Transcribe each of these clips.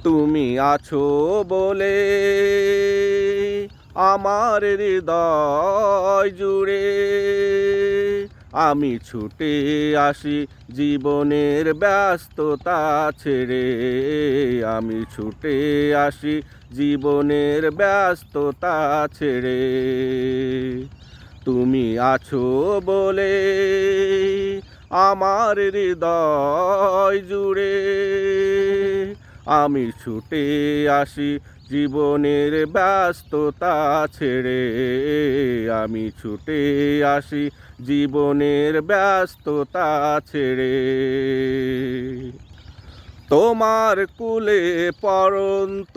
তুমি আছো বলে আমার হৃদয় জুড়ে আমি ছুটে আসি জীবনের ব্যস্ততা ছেড়ে। আমি ছুটে আসি জীবনের ব্যস্ততা ছেড়ে। তুমি আছো বলে আমার হৃদয় জুড়ে আমি ছুটে আসি জীবনের ব্যস্ততা ছেড়ে। আমি ছুটে আসি জীবনের ব্যস্ততা ছেড়ে। তোমার কুলে পড়ন্ত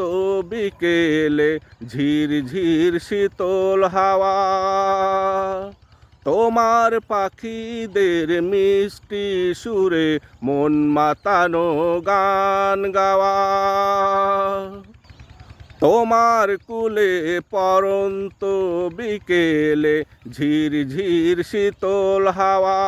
বিকেলে ঝিরঝির শীতল হাওয়া, তোমার পাখিদের মিষ্টি সুরে মন মাতানো গান গাওয়া। তোমার কুলে পড়ন্ত বিকেলে ঝিরঝির শীতল হাওয়া,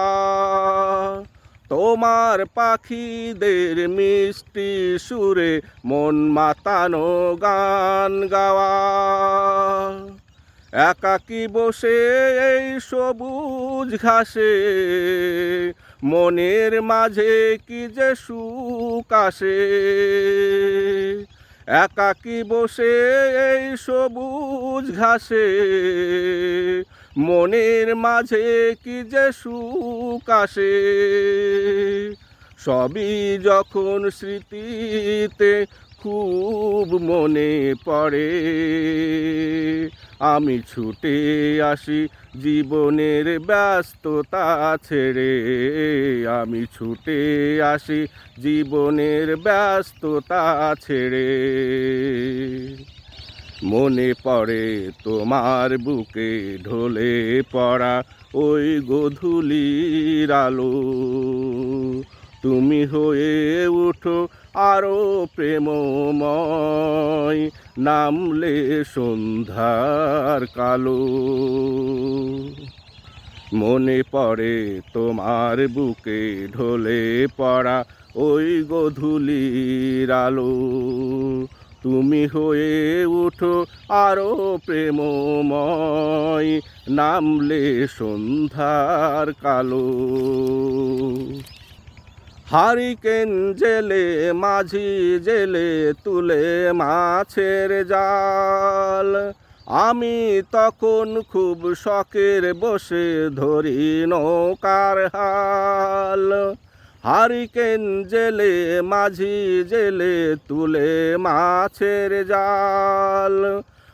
তোমার পাখিদের মিষ্টি সুরে মন মাতানো গান গাওয়া। একাকী বসে এই সবুজ ঘাসে মনের মাঝে কি যে সুখ আসে। একাকী বসে এই সবুজ ঘাসে মনের মাঝে কি যে সুখ আসে। সবই যখন স্মৃতিতে খুব মনে পড়ে, আমি ছুটে আসি জীবনের ব্যস্ততা ছেড়ে। আমি ছুটে আসি জীবনের ব্যস্ততা ছেড়ে। মনে পড়ে তোমার বুকে ঢলে পড়া ওই গোধূলির আলো। তুমি হয়ে উঠো আরো প্রেমময়, নামলে সন্ধ্যার কালো। মনে পড়ে তোমার বুকে ঢলে পড়া ওই গোধূলির আলো। তুমি হয়ে উঠো আরো প্রেমময়, নামলে সন্ধ্যার কালো। হারিকেন জেলে মাঝি জেলে তুলে মাছের জাল, আমি তখন খুব শখের বসে ধরি নৌকার হাল। হারিকেন জেলে মাঝি জেলে তুলে মাছের জাল,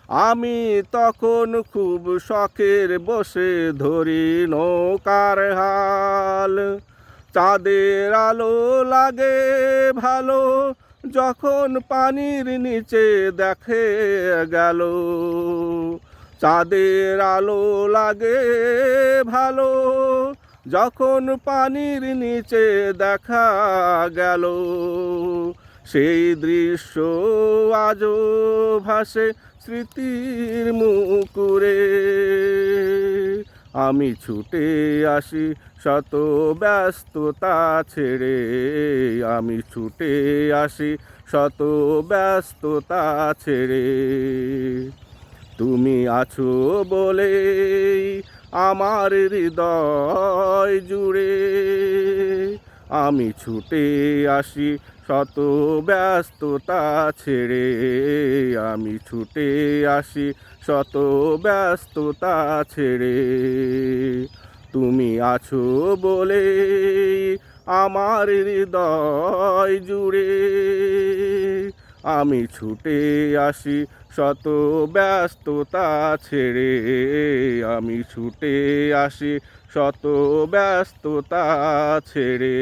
আমি তখন খুব শখের বসে ধরি নৌকার হাল। চাঁদের আলো লাগে ভালো যখন পানির নিচে দেখে গেল। চাঁদের আলো লাগে ভালো যখন পানির নিচে দেখা গেল। সেই দৃশ্য আজও ভাসে স্মৃতির মুকুরে। আমি ছুটে আসি শত ব্যস্ততা ছেড়ে। আমি ছুটে আসি শত ব্যস্ততা ছেড়ে। তুমি আছো বলে আমার হৃদয় জুড়ে আমি ছুটে আসি শত ব্যস্ততা ছেড়ে। আমি ছুটে আসি শত ব্যস্ততা ছেড়ে। তুমি আছো বলে আমার হৃদয় জুড়ে আমি ছুটে আসি শত ব্যস্ততা ছেড়ে। আমি ছুটে আসি শত ব্যস্ততা ছেড়ে।